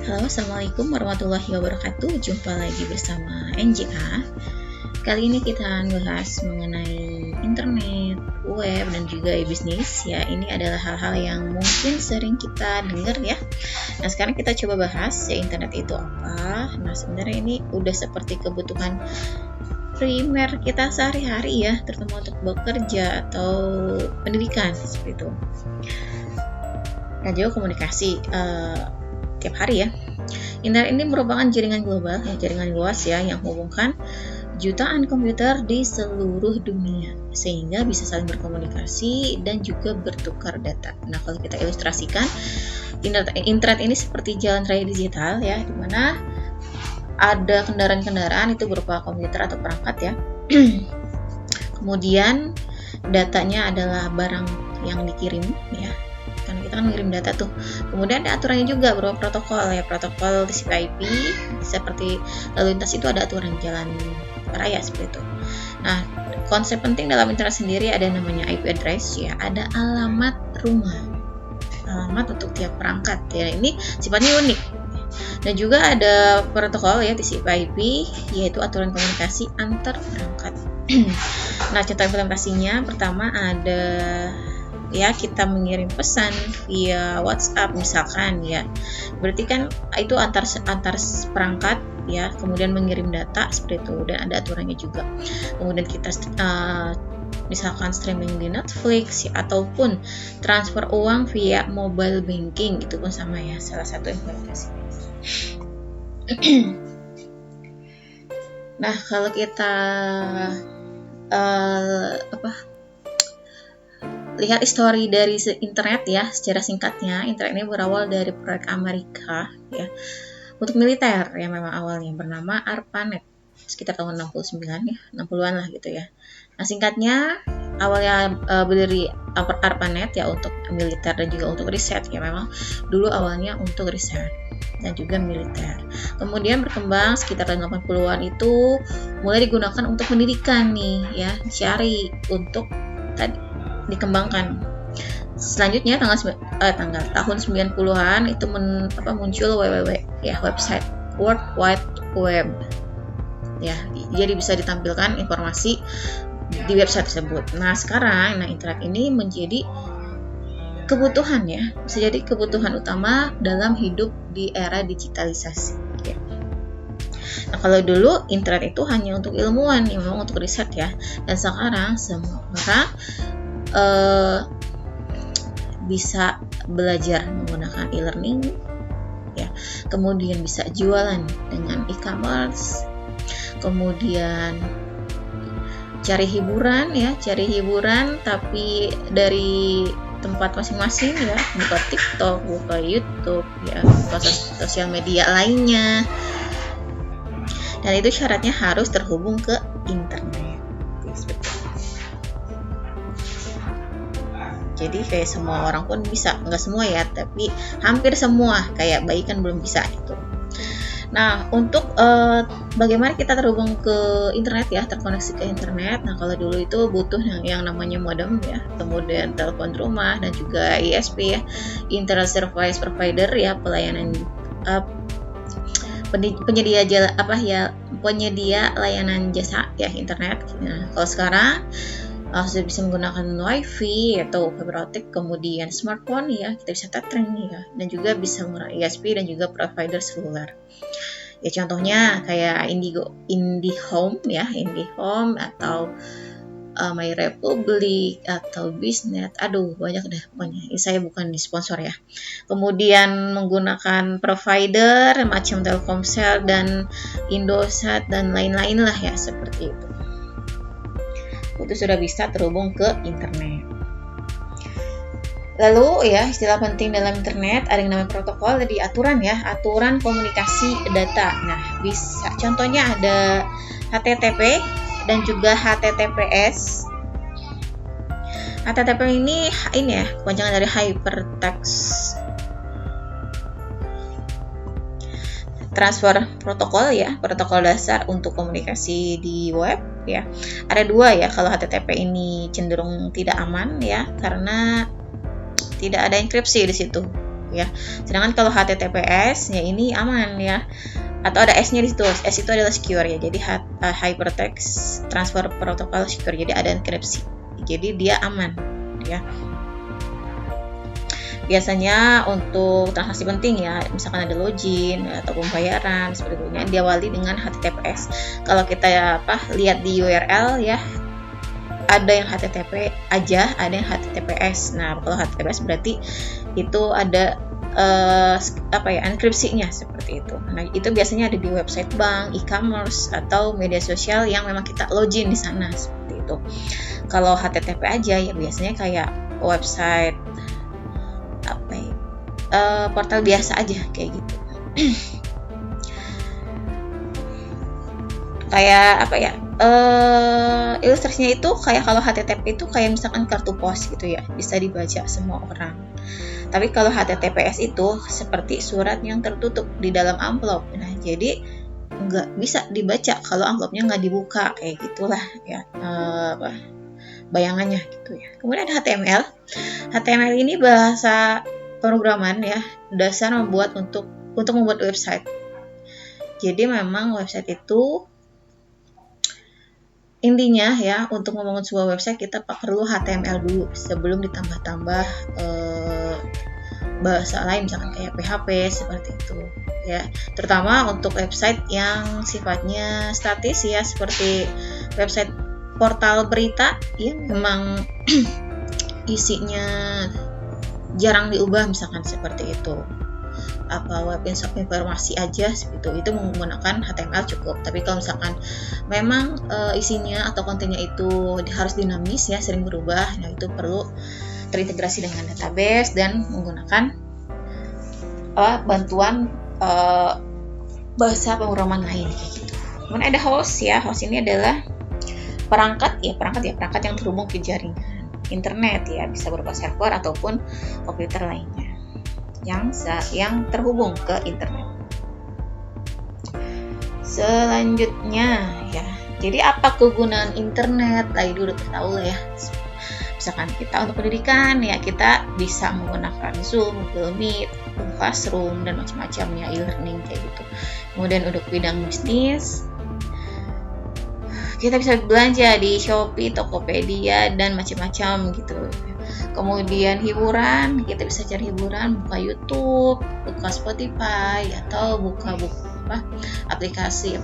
Halo, Assalamualaikum warahmatullahi wabarakatuh. Jumpa lagi bersama NJA. Kali ini kita akan bahas mengenai internet, web, dan juga e-bisnis. Ya, ini adalah hal-hal yang mungkin sering kita dengar ya. Nah, sekarang kita coba bahas ya, internet itu apa. Nah, sebenarnya ini udah seperti kebutuhan primer kita sehari-hari ya, terutama untuk bekerja atau pendidikan seperti itu. Dan juga komunikasi tiap hari ya. Internet ini merupakan jaringan global, jaringan luas ya, yang menghubungkan jutaan komputer di seluruh dunia sehingga bisa saling berkomunikasi dan juga bertukar data. Nah, kalau kita ilustrasikan, internet ini seperti jalan raya digital ya, di mana ada kendaraan-kendaraan itu berupa komputer atau perangkat ya. Kemudian datanya adalah barang yang dikirim ya, karena kita kan ngirim data tuh. Kemudian ada aturannya juga berupa protokol ya, protokol TCP/IP seperti lalu lintas itu ada aturan jalan raya seperti itu. Nah, konsep penting dalam internet sendiri ada namanya IP address ya, ada alamat rumah, alamat untuk tiap perangkat ya, ini sifatnya unik. Dan juga ada protokol ya TCP/IP, yaitu aturan komunikasi antar perangkat. Nah, contoh implementasinya pertama ada ya, kita mengirim pesan via WhatsApp misalkan ya, berarti kan itu antar perangkat ya, kemudian mengirim data seperti itu, dan ada aturannya juga. Kemudian kita misalkan streaming di Netflix ya, ataupun transfer uang via mobile banking, itu pun sama ya, salah satu implementasi. Nah, kalau kita lihat histori dari internet ya, secara singkatnya, internet ini berawal dari proyek Amerika ya, untuk militer ya, memang awalnya bernama ARPANET sekitar tahun 69 ya, 60-an lah gitu ya. Nah, singkatnya awalnya berdiri ARPANET ya untuk militer dan juga untuk riset ya, memang dulu awalnya untuk riset dan juga militer. Kemudian berkembang sekitar tahun 80-an itu mulai digunakan untuk pendidikan nih ya, syari untuk tadi dikembangkan. Selanjutnya tahun 90-an itu muncul www ya, website World Wide Web ya, jadi bisa ditampilkan informasi di website tersebut. Nah, sekarang internet ini menjadi kebutuhan ya, bisa jadi kebutuhan utama dalam hidup di era digitalisasi ya. Nah, kalau dulu internet itu hanya untuk ilmuwan yang memang untuk riset ya, dan sekarang semua orang bisa belajar menggunakan e-learning ya, kemudian bisa jualan dengan e-commerce, kemudian cari hiburan tapi dari tempat masing-masing ya, buka TikTok, buka YouTube ya, buka sosial media lainnya, dan itu syaratnya harus terhubung ke internet. Jadi kayak semua orang pun bisa, nggak semua ya, tapi hampir semua, kayak bayi kan belum bisa itu. Nah, untuk bagaimana kita terhubung ke internet ya, terkoneksi ke internet. Nah, kalau dulu itu butuh yang namanya modem ya, kemudian telepon rumah, dan juga ISP ya, Internet Service Provider ya, pelayanan penyedia layanan jasa ya internet. Nah, kalau sekarang sudah bisa menggunakan WiFi atau fiber optik, kemudian smartphone ya, kita bisa tethering ya, dan juga bisa menggunakan ISP dan juga provider seluler. Ya, contohnya kayak IndiHome ya, IndiHome atau My Republic atau Biznet. Aduh, banyak deh pokoknya. Ini saya bukan sponsor ya. Kemudian menggunakan provider macam Telkomsel dan Indosat dan lain-lain lah ya, seperti itu. Itu sudah bisa terhubung ke internet. Lalu ya, istilah penting dalam internet ada yang namanya protokol, tadi aturan ya, aturan komunikasi data. Nah, bisa contohnya ada HTTP dan juga HTTPS. HTTP ini ya, kepanjangan dari Hypertext Transfer Protocol ya, protokol dasar untuk komunikasi di web ya. Ada dua ya, kalau HTTP ini cenderung tidak aman ya, karena tidak ada enkripsi di situ ya. Sedangkan kalau HTTPS ya ini aman ya, atau ada S-nya di situ. S itu adalah secure ya, jadi Hypertext Transfer Protocol Secure, jadi ada enkripsi, jadi dia aman ya. Biasanya untuk transaksi penting ya, misalkan ada login atau pembayaran seperti itu, diawali dengan HTTPS. Kalau kita lihat di URL ya, ada yang HTTP aja, ada yang HTTPS. Nah, kalau HTTPS berarti itu ada enkripsinya seperti itu. Nah, itu biasanya ada di website bank, e-commerce atau media sosial yang memang kita login di sana seperti itu. Kalau HTTP aja ya biasanya kayak website portal biasa aja kayak gitu. Kayak ilustrasinya itu kayak kalau HTTP itu kayak misalkan kartu pos gitu ya, bisa dibaca semua orang. Tapi kalau HTTPS itu seperti surat yang tertutup di dalam amplop. Nah, jadi nggak bisa dibaca kalau amplopnya nggak dibuka, kayak gitulah ya bayangannya gitu ya. Kemudian ada HTML. HTML ini bahasa pemrograman ya, dasar membuat untuk membuat website. Jadi memang website itu intinya ya, untuk membangun sebuah website kita perlu HTML dulu sebelum ditambah-tambah bahasa lain, misalkan kayak PHP seperti itu ya. Terutama untuk website yang sifatnya statis ya, seperti website portal berita yang memang isinya jarang diubah, misalkan seperti itu. Web informasi aja itu menggunakan HTML cukup. Tapi kalau misalkan memang isinya atau kontennya itu harus dinamis ya, sering berubah, nah itu perlu terintegrasi dengan database dan menggunakan bantuan bahasa pemrograman lain kayak gitu. Kemudian ada host ya. Host ini adalah perangkat yang terhubung ke jaringan internet ya, bisa berupa server ataupun komputer lainnya yang terhubung ke internet. Selanjutnya ya, jadi apa kegunaan internet? Tadi dulu tahu lah ya. Misalkan kita untuk pendidikan ya, kita bisa menggunakan Zoom, Google Meet, Classroom dan macam-macam ya, e-learning kayak gitu. Kemudian untuk bidang bisnis, kita bisa belanja di Shopee, Tokopedia dan macam-macam gitu. Kemudian hiburan, kita bisa cari hiburan, buka YouTube, buka Spotify, atau buka aplikasi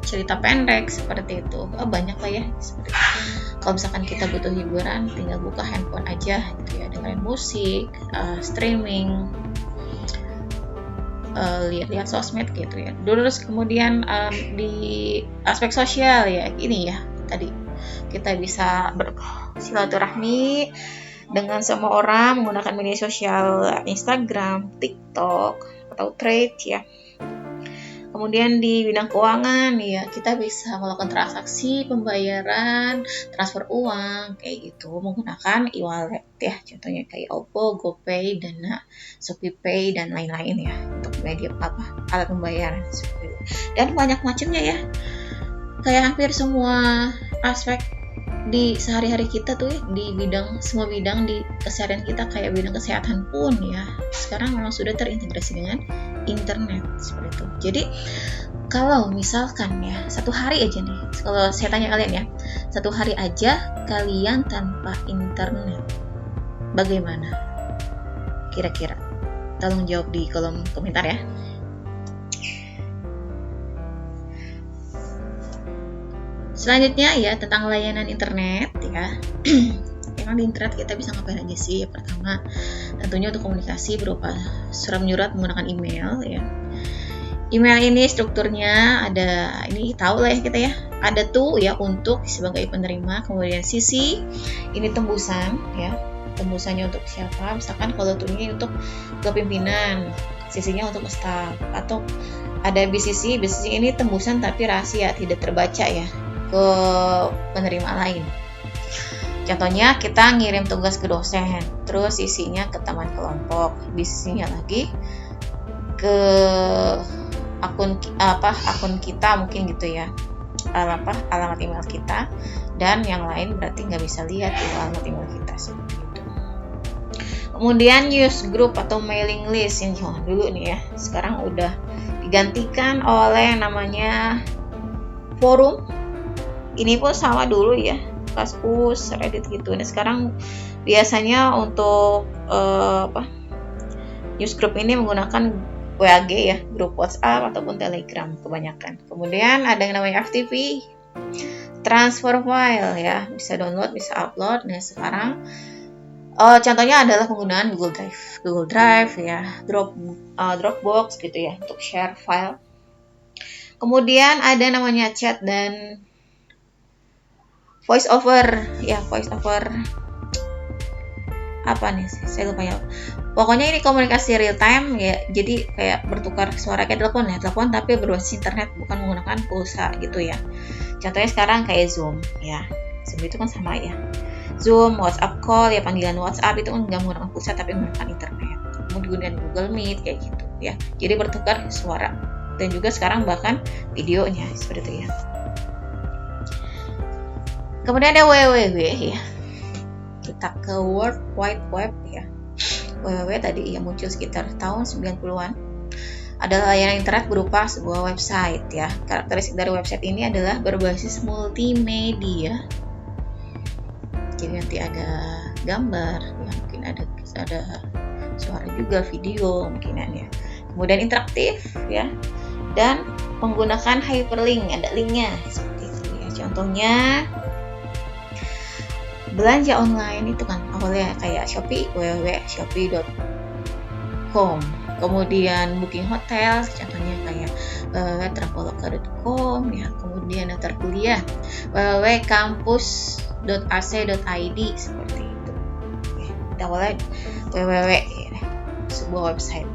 cerita pendek seperti itu. Banyak lah ya. Kalau misalkan kita butuh hiburan, tinggal buka handphone aja gitu ya, dengerin musik, streaming, lihat sosmed gitu ya. Terus kemudian di aspek sosial ya, ini ya tadi kita bisa bersilaturahmi dengan semua orang menggunakan media sosial Instagram, TikTok atau Threads ya. Kemudian di bidang keuangan ya, kita bisa melakukan transaksi pembayaran, transfer uang kayak gitu menggunakan e-wallet ya. Contohnya kayak Oppo, GoPay, Dana, ShopeePay dan lain-lain ya, untuk media alat pembayaran seperti itu. Dan banyak macamnya ya. Kayak hampir semua aspek di sehari-hari kita tuh ya, di semua bidang di keseharian kita, kayak bidang kesehatan pun ya, sekarang memang sudah terintegrasi dengan internet seperti itu. Jadi kalau misalkan ya satu hari aja nih, kalau saya tanya kalian ya, satu hari aja kalian tanpa internet, bagaimana? Kira-kira? Tolong jawab di kolom komentar ya. Selanjutnya ya, tentang layanan internet ya. Emang di internet kita bisa ngapain aja sih? Pertama, tentunya untuk komunikasi berupa surat menyurat menggunakan email ya. Email ini strukturnya ada, ini tahu lah ya kita ya. Ada tuh ya untuk sebagai penerima, kemudian CC ini tembusan ya. Tembusannya untuk siapa? Misalkan kalau tuh ini untuk ke pimpinan, CC-nya untuk staff, atau ada BCC ini tembusan tapi rahasia, tidak terbaca ya ke penerima lain. Contohnya kita ngirim tugas ke dosen, terus isinya ke teman kelompok, isinya lagi ke akun kita mungkin gitu ya, alamat email kita, dan yang lain berarti nggak bisa lihat itu alamat email kita seperti itu. Kemudian news group atau mailing list yang zaman dulu nih ya, sekarang udah digantikan oleh namanya forum. Ini pun sama dulu ya, Kaskus, Reddit gitu. Nah sekarang biasanya untuk news group ini menggunakan WAG ya, grup WhatsApp ataupun Telegram kebanyakan. Kemudian ada yang namanya FTP, transfer file ya, bisa download, bisa upload. Nah sekarang contohnya adalah penggunaan Google Drive ya, Dropbox gitu ya untuk share file. Kemudian ada namanya chat dan voice over apa nih, saya lupa ya. Pokoknya ini komunikasi real time ya, jadi kayak bertukar suara kayak telepon tapi berbasis internet, bukan menggunakan pulsa gitu ya. Contohnya sekarang kayak Zoom ya, Zoom itu kan sama ya, Zoom, WhatsApp call ya, panggilan WhatsApp itu kan nggak menggunakan pulsa tapi menggunakan internet. Kemudian Google Meet kayak gitu ya, jadi bertukar suara dan juga sekarang bahkan videonya seperti itu ya. Kemudian ada www ya, kita ke World Wide Web ya. www tadi yang muncul sekitar tahun 90-an adalah layanan internet berupa sebuah website ya. Karakteristik dari website ini adalah berbasis multimedia. Jadi nanti ada gambar, ya, mungkin ada suara juga, video mungkinan ya. Kemudian interaktif ya, dan menggunakan hyperlink, ada linknya seperti itu ya. Contohnya belanja online itu kan awalnya kayak Shopee, www.shopee.com. Kemudian booking hotel, contohnya kayak www.traveloka.com ya. Kemudian daftar kuliah, www.kampus.ac.id seperti itu. Ya, awalnya www ya, sebuah website.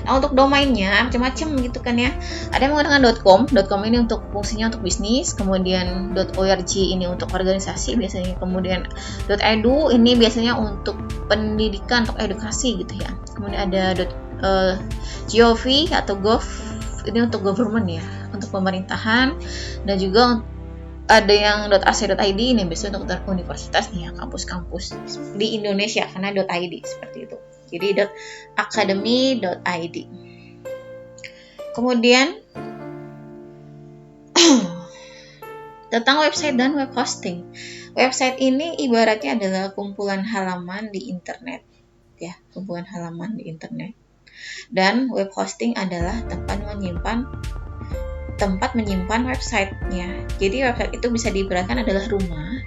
Nah untuk domainnya macam-macam gitu kan ya. Ada yang menggunakan .com ini untuk fungsinya untuk bisnis, kemudian .org ini untuk organisasi biasanya, kemudian .edu ini biasanya untuk pendidikan, untuk edukasi gitu ya. Kemudian ada .gov atau gov ini untuk government ya, untuk pemerintahan, dan juga ada yang .ac.id ini biasanya untuk universitas nih ya, kampus-kampus di Indonesia karena .id seperti itu. Jadi .academy.id. Kemudian tentang website dan web hosting. Website ini ibaratnya adalah kumpulan halaman di internet ya, kumpulan halaman di internet. Dan web hosting adalah tempat menyimpan websitenya. Jadi website itu bisa diibaratkan adalah rumah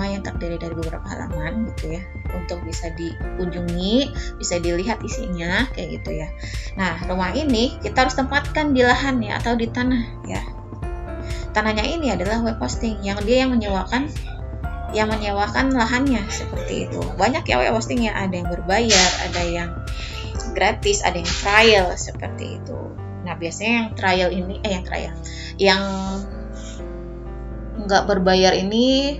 yang terdiri dari beberapa halaman gitu ya, untuk bisa dikunjungi, bisa dilihat isinya kayak gitu ya. Nah rumah ini kita harus tempatkan di lahan ya, atau di tanah ya. Tanahnya ini adalah web hosting yang menyewakan lahannya seperti itu. Banyak ya web hosting ya, ada yang berbayar, ada yang gratis, ada yang trial seperti itu. Nah biasanya yang trial ini yang nggak berbayar ini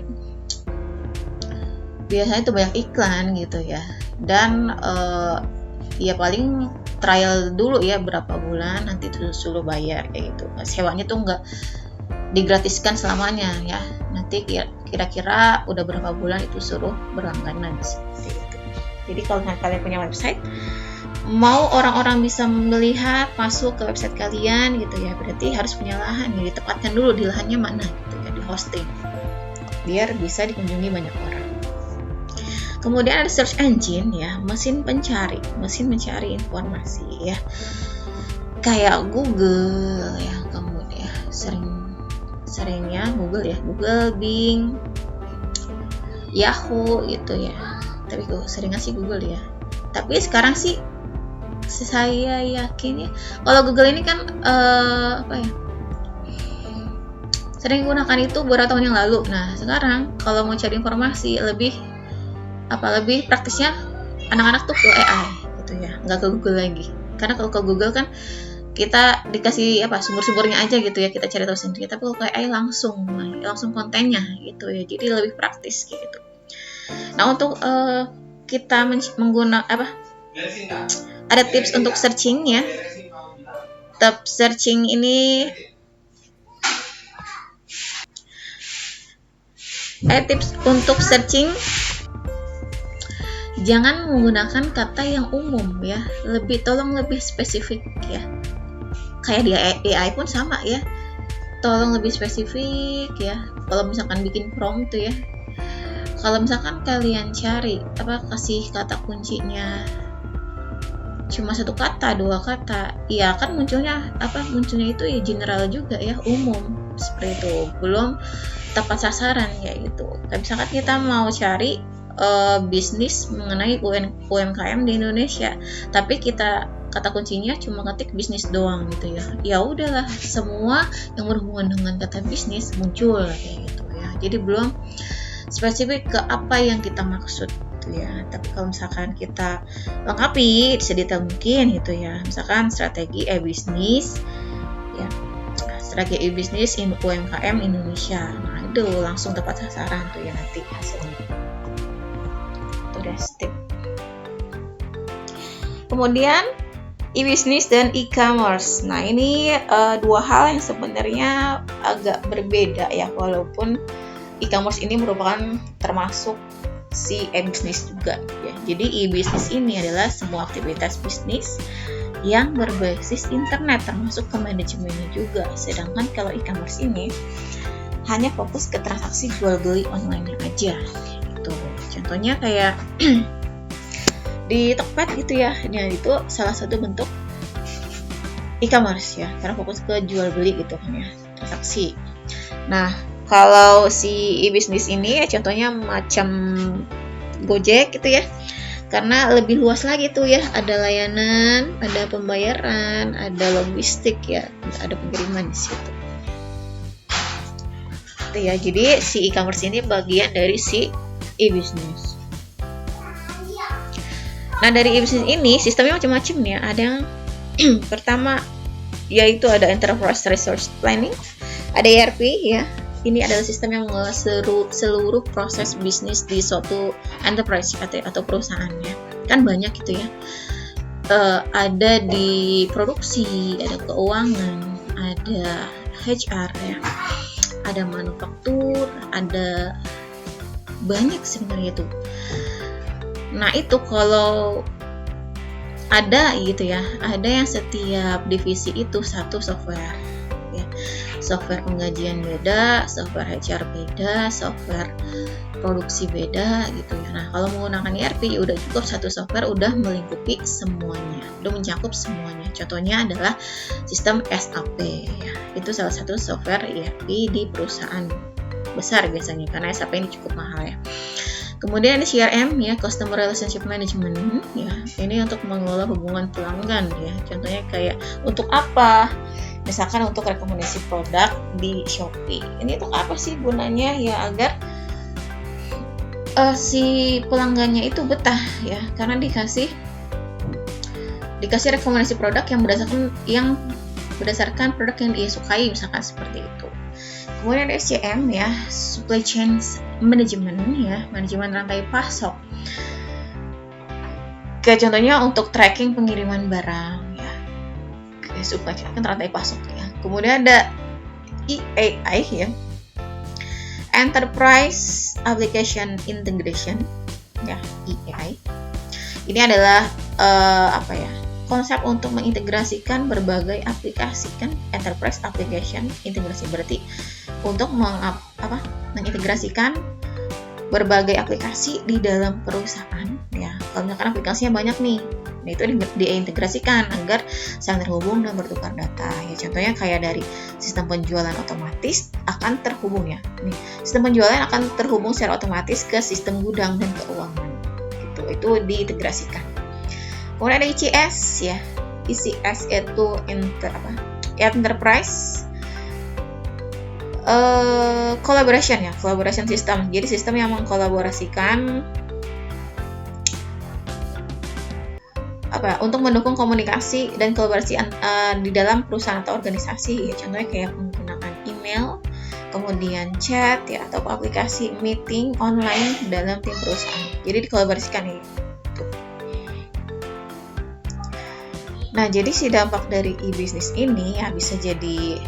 biasanya itu banyak iklan gitu ya, dan ya paling trial dulu ya berapa bulan, nanti itu suruh bayar kayak gitu. Sewanya tuh nggak digratiskan selamanya ya, nanti kira-kira udah berapa bulan itu suruh berlangganan seperti itu. Jadi kalau kalian punya website, mau orang-orang bisa melihat masuk ke website kalian gitu ya, berarti harus punya lahan ya, ditempatkan dulu di lahannya mana gitu ya, di hosting biar bisa dikunjungi banyak orang. Kemudian ada search engine ya, mesin pencari informasi ya, kayak Google ya, kemudian seringnya Google ya, Google, Bing, Yahoo gitu ya. Tapi seringnya sih Google ya. Tapi sekarang sih saya yakin ya, kalau Google ini kan sering gunakan itu beberapa tahun yang lalu. Nah sekarang kalau mau cari informasi lebih praktisnya anak-anak tuh ke AI gitu ya, nggak ke Google lagi. Karena kalau ke Google kan kita dikasih sumber-sumbernya aja gitu ya, kita cari tahu sendiri. Tapi kalau ke AI langsung kontennya gitu ya, jadi lebih praktis gitu. Nah untuk kita menggunakan ada tips untuk searching ya. Tips searching ini tips untuk searching jangan menggunakan kata yang umum ya, tolong lebih spesifik ya. Kayak di AI pun sama ya, tolong lebih spesifik ya. Kalau misalkan bikin prompt tuh ya, kalau misalkan kalian cari kasih kata kuncinya cuma 1 kata, 2 kata, ya kan munculnya itu ya general juga ya, umum seperti itu, belum tepat sasaran ya gitu. Kayak misalkan kita mau cari bisnis mengenai UMKM di Indonesia, tapi kita kata kuncinya cuma ketik bisnis doang gitu ya, ya udahlah semua yang berhubungan dengan kata bisnis muncul kayak gitu ya. Jadi belum spesifik ke apa yang kita maksud gitu ya. Tapi kalau misalkan kita lengkapi sedetail mungkin gitu ya, misalkan strategi e-bisnis ya, strategi e-bisnis UMKM Indonesia, nah itu langsung tepat sasaran tuh ya nanti hasilnya. Itu udah step. Kemudian e-bisnis dan e-commerce. Nah ini dua hal yang sebenarnya agak berbeda ya, walaupun e-commerce ini merupakan termasuk si e-bisnis juga ya. Jadi e-bisnis ini adalah semua aktivitas bisnis yang berbasis internet, termasuk ke manajemennya juga. Sedangkan kalau e-commerce ini hanya fokus ke transaksi jual beli online aja gitu. Contohnya kayak di Tokped gitu ya, nah itu salah satu bentuk e-commerce ya, karena fokus ke jual beli gitu kan ya, transaksi. Nah kalau si e-bisnis ini ya contohnya macam Gojek gitu ya, karena lebih luas lagi tuh ya, ada layanan, ada pembayaran, ada logistik ya, ada pengiriman di situ. Itu ya, jadi si e-commerce ini bagian dari si e-bisnis. Nah dari e-bisnis ini sistemnya macam-macam ya. Ada yang pertama yaitu ada Enterprise Resource Planning, ada ERP ya. Ini adalah sistem yang mengelola seluruh proses bisnis di suatu enterprise atau perusahaan ya. Kan banyak gitu ya. Ada di produksi, ada keuangan, ada HR ya, ada manufaktur, ada banyak sebenarnya tuh. Nah itu kalau ada gitu ya, ada yang setiap divisi itu satu software ya. Software penggajian beda, software HR beda, software produksi beda gitu ya. Nah kalau menggunakan ERP udah cukup satu software, udah melingkupi semuanya, udah mencakup semuanya. Contohnya adalah sistem SAP ya. Itu salah satu software ERP di perusahaan besar biasanya, karena SAP ini cukup mahal ya. Kemudian ada CRM ya, Customer Relationship Management ya. Ini untuk mengelola hubungan pelanggan ya. Contohnya kayak untuk apa? Misalkan untuk rekomendasi produk di Shopee. Ini untuk apa sih gunanya ya? Agar si pelanggannya itu betah ya, karena dikasih rekomendasi produk yang berdasarkan produk yang dia sukai, misalkan seperti itu. Kemudian ada SCM ya, Supply Chain Management ya, manajemen rantai pasok. Kayak contohnya untuk tracking pengiriman barang ya, kayak supply chain rantai pasok ya. Kemudian ada EAI ya, Enterprise Application Integration ya, EAI. Ini adalah konsep untuk mengintegrasikan berbagai aplikasi kan, enterprise application integrasi, berarti untuk mengintegrasikan berbagai aplikasi di dalam perusahaan ya. Kalau misalkan aplikasinya banyak nih, nah itu diintegrasikan agar saling terhubung dan bertukar data ya. Contohnya kayak dari sistem penjualan otomatis akan terhubung ya. Nih, sistem penjualan akan terhubung secara otomatis ke sistem gudang dan keuangan gitu. Itu diintegrasikan. Kemudian ada ICS ya. ICS itu enterprise collaboration ya, collaboration system. Jadi sistem yang mengkolaborasikan untuk mendukung komunikasi dan kolaborasi di dalam perusahaan atau organisasi ya. Contohnya kayak menggunakan email, kemudian chat ya, atau aplikasi meeting online dalam tim perusahaan. Jadi dikolaborasikan ya. Nah, jadi si dampak dari e-bisnis ini ya bisa jadi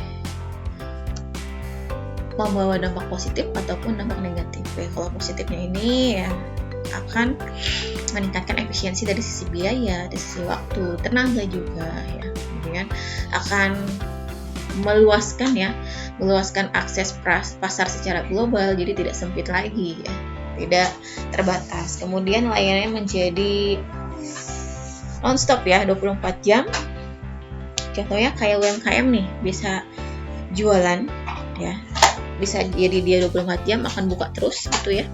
membawa dampak positif ataupun dampak negatif. Ya, kalau positifnya ini ya akan meningkatkan efisiensi dari sisi biaya, dari sisi waktu, tenaga juga ya. Kemudian akan meluaskan akses pasar secara global, jadi tidak sempit lagi ya, tidak terbatas. Kemudian layanannya menjadi non-stop ya, 24 jam. Contohnya kayak UMKM nih, bisa jualan ya, bisa jadi dia 24 jam akan buka terus gitu ya.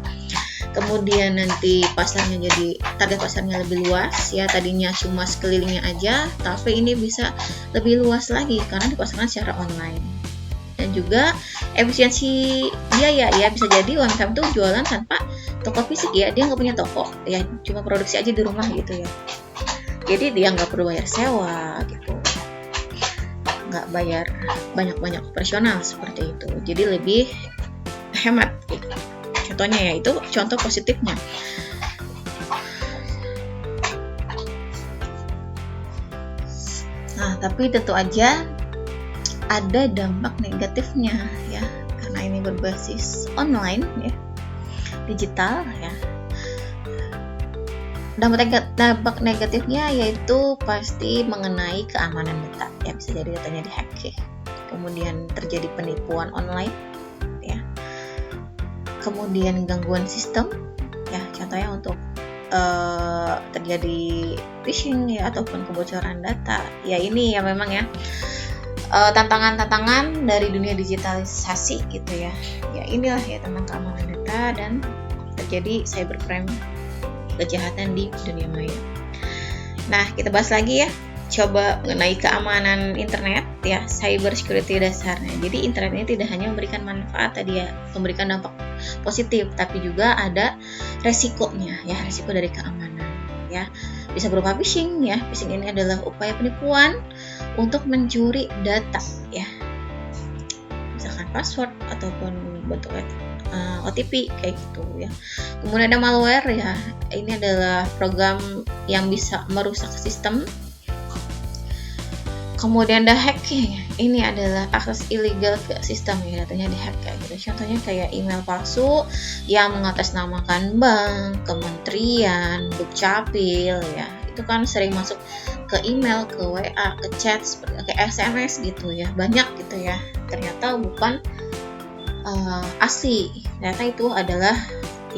Kemudian nanti pasarnya jadi target pasarnya lebih luas ya, tadinya cuma sekelilingnya aja, tapi ini bisa lebih luas lagi karena dipasarkan secara online. Dan juga efisiensi biaya ya, bisa jadi UMKM tuh jualan tanpa toko fisik ya, dia nggak punya toko ya, cuma produksi aja di rumah gitu ya. Jadi dia nggak perlu bayar sewa gitu, nggak bayar banyak-banyak operasional seperti itu, jadi lebih hemat gitu. Contohnya ya, itu contoh positifnya. Nah, tapi tentu aja ada dampak negatifnya ya, karena ini berbasis online ya, digital ya. Dampak negatifnya yaitu pasti mengenai keamanan data ya, bisa jadi datanya dihack ya. Kemudian terjadi penipuan online ya. Kemudian gangguan sistem ya, contohnya untuk terjadi phishing ya, ataupun kebocoran data ya. Ini ya memang ya tantangan dari dunia digitalisasi gitu ya. Ya inilah ya tentang keamanan data dan terjadi cybercrime, kejahatan di dunia maya. Nah, kita bahas lagi ya, coba mengenai keamanan internet ya, cyber security dasarnya. Jadi internet ini tidak hanya memberikan manfaat tadi ya, memberikan dampak positif, tapi juga ada resikonya ya, resiko dari keamanan ya. Bisa berupa phishing ya. Phishing ini adalah upaya penipuan untuk mencuri data ya, misalkan password ataupun bentuk OTP kayak gitu ya. Kemudian ada malware ya, ini adalah program yang bisa merusak sistem. Kemudian ada hacking, ini adalah akses ilegal ke sistem ya, datanya dihack kayak gitu. Contohnya kayak email palsu yang mengatasnamakan bank, kementerian, dukcapil ya, itu kan sering masuk ke email, ke WA, ke chat, ke SMS gitu ya, banyak gitu ya. Ternyata bukan asli, ternyata itu adalah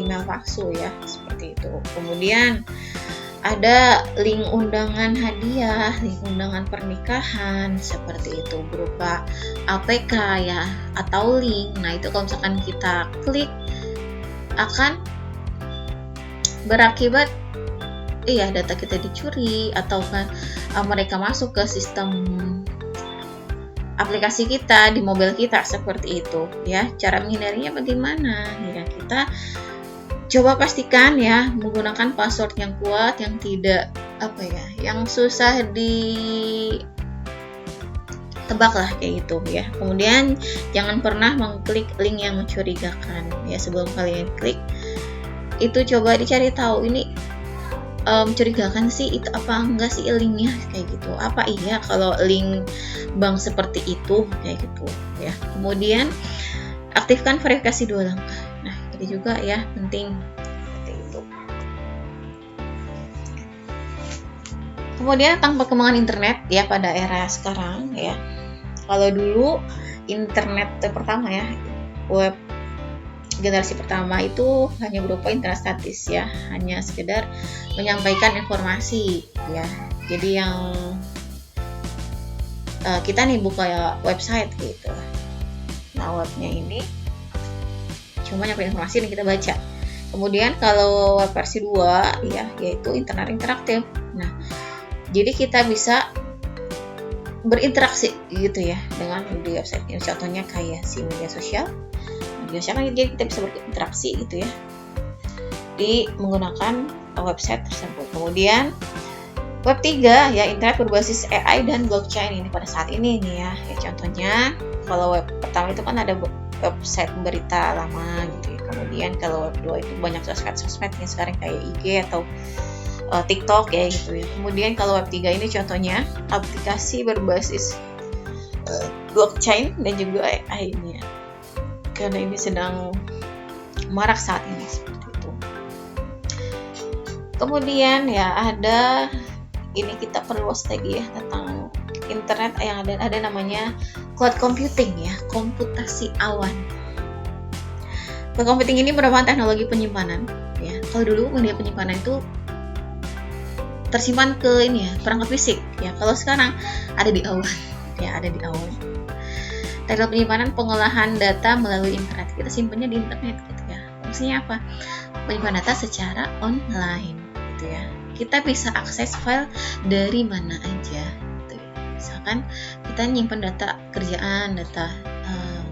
email palsu ya, seperti itu. Kemudian ada link undangan hadiah, link undangan pernikahan seperti itu berupa APK ya, atau link. Nah, itu kalau misalkan kita klik akan berakibat data kita dicuri, atau kan mereka masuk ke sistem aplikasi kita di mobil kita seperti itu ya. Cara menghindarinya bagaimana ya, kita coba pastikan ya menggunakan password yang kuat, yang tidak yang susah ditebak lah kayak gitu ya. Kemudian jangan pernah mengklik link yang mencurigakan ya. Sebelum kalian klik itu coba dicari tahu, ini mencurigakan sih itu apa enggak sih linknya kayak gitu, apa iya kalau link bank seperti itu kayak gitu ya. Kemudian aktifkan verifikasi 2 langkah. Nah, ini juga ya penting seperti itu. Kemudian tentang perkembangan internet ya pada era sekarang ya. Kalau dulu internet pertama ya, web generasi pertama itu hanya berupa internet statis ya, hanya sekedar menyampaikan informasi ya. Jadi yang kita nih buka website gitu, nah webnya ini cuma nyampe informasi yang kita baca. Kemudian kalau web versi 2 ya, yaitu internet interaktif. Nah, jadi kita bisa berinteraksi gitu ya dengan di website ini. Contohnya kayak si media sosial, jadi kita bisa berinteraksi gitu ya di menggunakan website tersebut. Kemudian web 3 ya, internet berbasis AI dan blockchain. Ini pada saat ini nih ya, contohnya kalau web pertama itu kan ada website berita lama gitu ya. Kemudian kalau web 2 itu banyak sosmed yang sekarang kayak IG atau TikTok ya gitu ya. Kemudian kalau web 3 ini contohnya aplikasi berbasis blockchain dan juga AI ini ya, karena ini sedang marak saat ini seperti itu. Kemudian ya ada ini, kita perluas lagi ya tentang internet yang ada namanya cloud computing ya, komputasi awan. Cloud computing ini merupakan teknologi penyimpanan ya. Kalau dulu media penyimpanan itu tersimpan ke ini ya, perangkat fisik ya. Kalau sekarang ada di awan ya, ada di awan. Teknologi penyimpanan pengolahan data melalui internet. Kita simpannya di internet gitu ya. Fungsinya apa? Penyimpanan data secara online gitu ya. Kita bisa akses file dari mana aja gitu ya. Misalkan kita nyimpan data kerjaan, data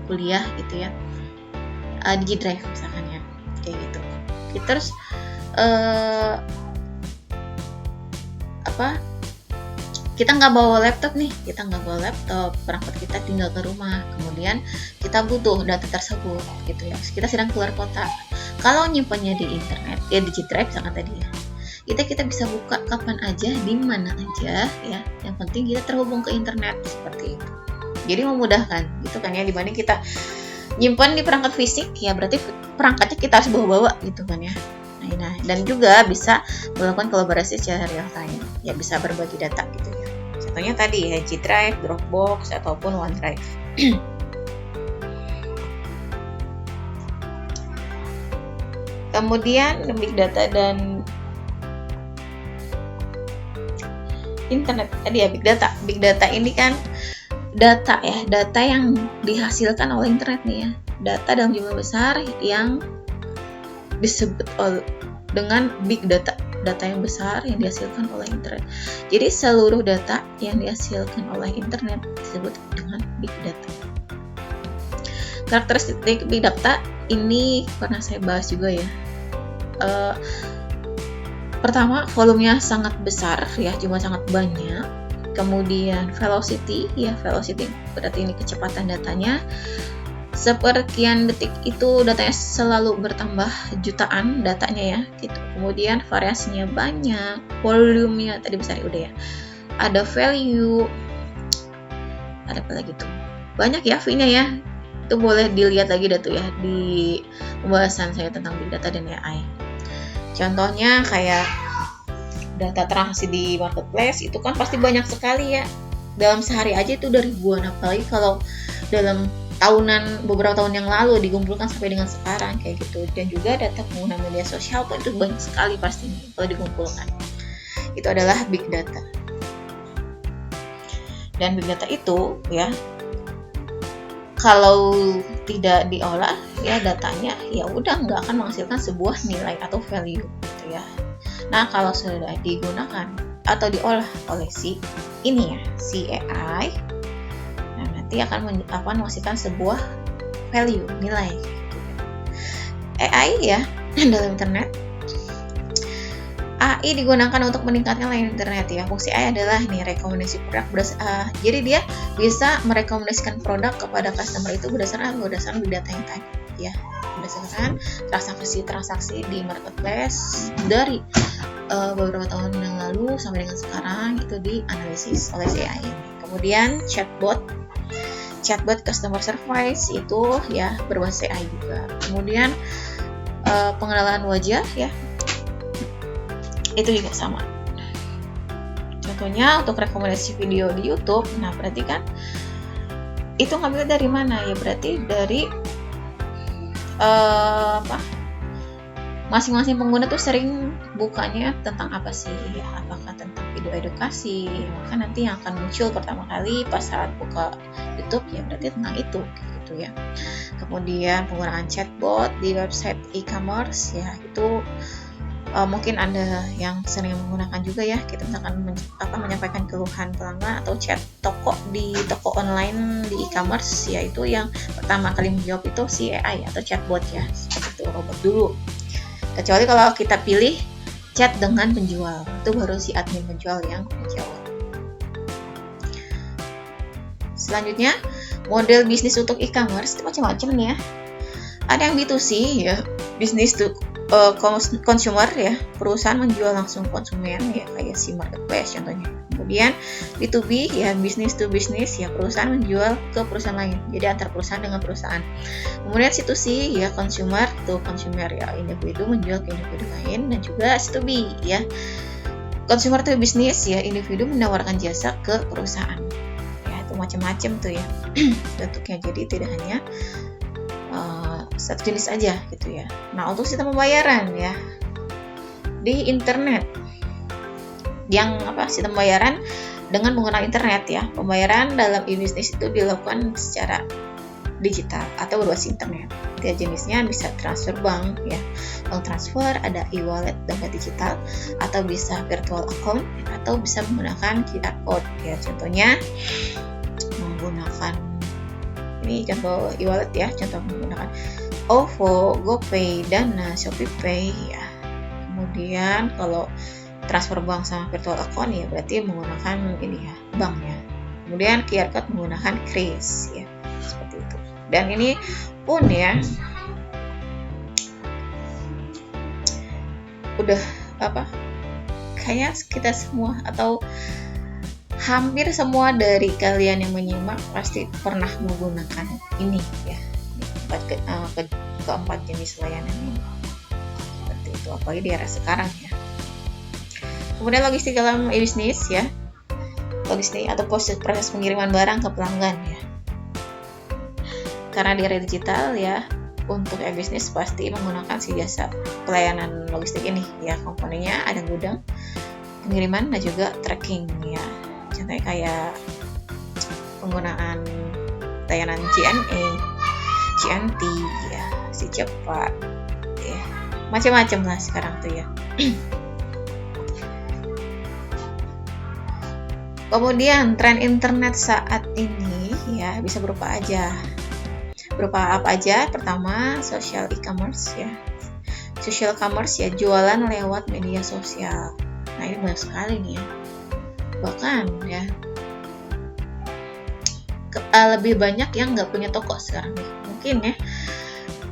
kuliah gitu ya, di G Drive misalkan ya, kayak gitu. Terus kita nggak bawa laptop nih, perangkat kita tinggal ke rumah, kemudian kita butuh data tersebut gitu ya, kita sedang keluar kota. Kalau nyimpannya di internet ya, di G Drive misalkan tadi ya, kita bisa buka kapan aja, di mana aja ya, yang penting kita terhubung ke internet, seperti itu. Jadi memudahkan gitu kan ya, dibanding kita nyimpan di perangkat fisik ya, berarti perangkatnya kita harus bawa-bawa gitu kan ya. Nah, dan juga bisa melakukan kolaborasi secara real time ya, bisa berbagi data gitu ya. Contohnya tadi ya, G Drive, Dropbox ataupun OneDrive. Kemudian big data dan internet tadi ya, big data. Big data ini kan data ya, data yang dihasilkan oleh internet nih ya, data dalam jumlah besar yang disebut dengan big data, data yang besar yang dihasilkan oleh internet. Jadi seluruh data yang dihasilkan oleh internet disebut dengan big data. Karakteristik big data ini pernah saya bahas juga ya. Pertama, volumenya sangat besar ya, jumlah sangat banyak. Kemudian velocity ya, velocity berarti ini kecepatan datanya. Seperkian detik itu datanya selalu bertambah, jutaan datanya ya gitu. Kemudian variasinya banyak, volumenya tadi besar udah ya. Ada value, ada apa lagi tuh? Banyak ya V-nya ya. Itu boleh dilihat lagi dah tuh ya di pembahasan saya tentang big data dan AI. Contohnya kayak data transaksi di marketplace itu kan pasti banyak sekali ya. Dalam sehari aja itu udah ribuan, apalagi kalau dalam tahunan, beberapa tahun yang lalu dikumpulkan sampai dengan sekarang kayak gitu. Dan juga data pengguna media sosial itu banyak sekali pastinya kalau dikumpulkan. Itu adalah big data. Dan big data itu ya, kalau tidak diolah ya datanya, ya udah nggak akan menghasilkan sebuah nilai atau value gitu ya. Nah, kalau sudah digunakan atau diolah oleh si AI, nah nanti akan menghasilkan sebuah value, nilai gitu ya. AI ya dalam internet, AI digunakan untuk meningkatkan layanan internet ya. Fungsi AI adalah rekomendasi produk jadi dia bisa merekomendasikan produk kepada customer itu berdasarkan big data yang tadi ya, berdasarkan transaksi di marketplace dari beberapa tahun yang lalu sampai dengan sekarang itu dianalisis oleh si AI. Kemudian chatbot customer service itu ya berbasis AI juga. Kemudian pengenalan wajah ya, itu juga sama. Contohnya untuk rekomendasi video di YouTube, nah berarti kan itu ngambil dari mana ya? Berarti dari masing-masing pengguna tuh sering bukanya tentang apa sih ya? Apakah tentang video edukasi? Maka nanti yang akan muncul pertama kali pas saat buka YouTube ya berarti tentang itu gitu ya. Kemudian penggunaan chatbot di website e-commerce ya, itu mungkin Anda yang sering menggunakan juga ya. Kita misalkan menyampaikan keluhan pelanggan atau chat toko di toko online di e-commerce ya, itu yang pertama kali menjawab itu si AI atau chatbot ya, seperti itu robot dulu. Kecuali kalau kita pilih chat dengan penjual, itu baru si admin penjual yang menjawab. Selanjutnya, model bisnis untuk e-commerce itu macam-macam nih ya. Ada yang B2C ya, business to consumer ya, perusahaan menjual langsung konsumen ya, kayak si marketplace contohnya. Kemudian B2B ya, business to business ya, perusahaan menjual ke perusahaan lain, jadi antar perusahaan dengan perusahaan. Kemudian C2C ya, consumer to consumer ya, individu menjual ke individu lain. Dan juga C2B ya, consumer to business ya, individu menawarkan jasa ke perusahaan ya. Itu macam-macam tuh ya bentuknya, jadi tidak hanya satu jenis aja gitu ya. Nah, untuk sistem pembayaran ya di internet, yang sistem pembayaran dengan menggunakan internet ya. Pembayaran dalam e-business itu dilakukan secara digital atau berbasis internet. Tiga jenisnya bisa transfer bank ya, bank transfer, ada e-wallet dompet digital, atau bisa virtual account, atau bisa menggunakan QR code ya. Contohnya menggunakan ini contoh e-wallet ya, contoh menggunakan OVO, GoPay, Dana, ShopeePay ya. Kemudian kalau transfer bank sama virtual account ya berarti menggunakan ini ya, bank ya. Kemudian QR code menggunakan Kris ya, seperti itu. Dan ini pun ya udah kayaknya kita semua atau hampir semua dari kalian yang menyimak pasti pernah menggunakan ini ya, keempat jenis layanan ini, seperti itu, apalagi di era sekarang ya. Kemudian logistik dalam e-bisnis ya, logistik atau proses pengiriman barang ke pelanggan ya. Karena di era digital ya, untuk e-bisnis pasti menggunakan si jasa pelayanan logistik ini ya. Komponennya ada gudang, pengiriman, dan juga tracking ya. Contohnya kayak penggunaan layanan JNE, JNT ya, si cepat ya, macam-macam lah sekarang tuh ya. Kemudian tren internet saat ini ya bisa berupa apa aja. Pertama, social e-commerce ya, social commerce ya, jualan lewat media sosial. Nah, ini banyak sekali nih ya, bahkan ya lebih banyak yang nggak punya toko sekarang nih, mungkin ya,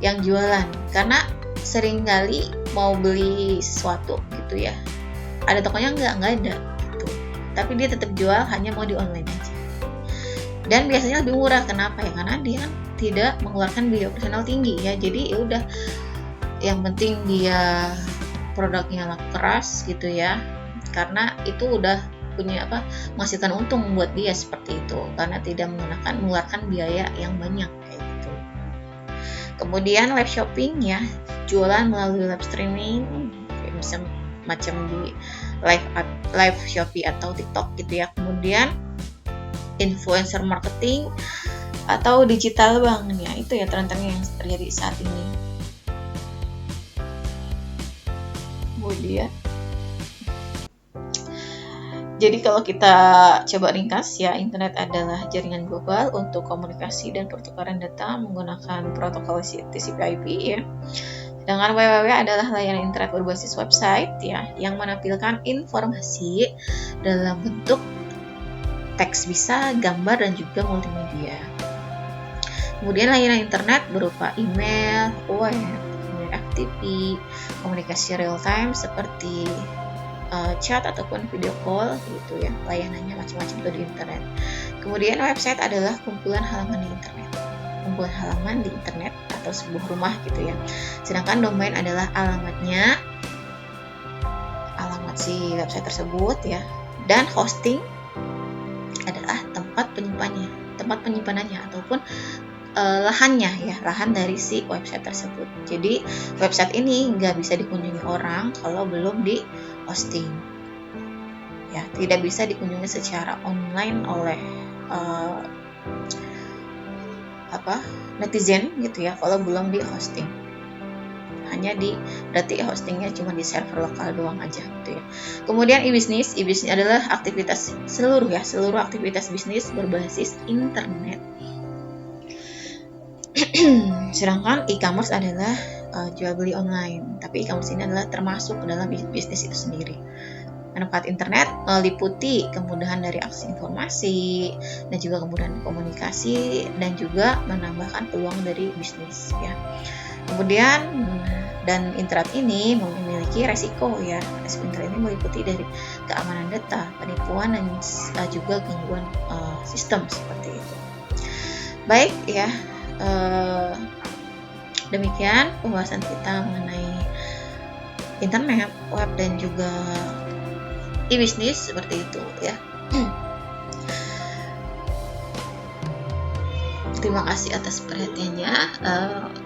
yang jualan, karena seringkali mau beli sesuatu gitu ya, ada tokonya nggak ada gitu, tapi dia tetap jual, hanya mau di online aja. Dan biasanya lebih murah. Kenapa ya? Karena dia kan tidak mengeluarkan biaya operasional tinggi ya, jadi ya udah, yang penting dia produknya laku keras gitu ya, karena itu udah punya menghasilkan untung buat dia seperti itu, karena tidak mengeluarkan biaya yang banyak kayak gitu. Kemudian live shopping ya, jualan melalui live streaming, kayak bisa macam di live Shopee atau TikTok gitu ya. Kemudian influencer marketing atau digital bank ya, itu ya tren-tren yang terjadi saat ini. Kemudian jadi kalau kita coba ringkas ya, internet adalah jaringan global untuk komunikasi dan pertukaran data menggunakan protokol TCP/IP ya. Sedangkan www adalah layanan internet berbasis website ya, yang menampilkan informasi dalam bentuk teks, bisa gambar, dan juga multimedia. Kemudian layanan internet berupa email, web, kemudian FTP, komunikasi real time seperti chat ataupun video call gitu ya, layanannya macam-macam tuh di internet. Kemudian website adalah kumpulan halaman di internet atau sebuah rumah gitu ya. Sedangkan domain adalah alamat si website tersebut ya. Dan hosting adalah tempat penyimpanannya ataupun lahannya ya, lahan dari si website tersebut. Jadi website ini nggak bisa dikunjungi orang kalau belum di hosting ya, tidak bisa dikunjungi secara online oleh netizen gitu ya kalau belum di hosting. Hanya berarti hostingnya cuma di server lokal doang aja gitu ya. Kemudian e-bisnis adalah seluruh aktivitas bisnis berbasis internet. Sedangkan e-commerce adalah jual beli online, tapi e-commerce ini adalah termasuk ke dalam bisnis itu sendiri. Manfaat internet meliputi kemudahan dari akses informasi, dan juga kemudahan komunikasi, dan juga menambahkan peluang dari bisnis ya. Kemudian Dan internet ini memiliki resiko ya. Resiko internet ini meliputi dari keamanan data, penipuan, dan juga gangguan sistem seperti itu. Baik ya, demikian pembahasan kita mengenai internet, web, dan juga e-bisnis seperti itu ya. Terima kasih atas perhatiannya.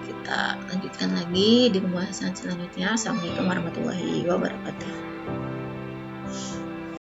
Kita lanjutkan lagi di pembahasan selanjutnya. Assalamualaikum warahmatullahi wabarakatuh.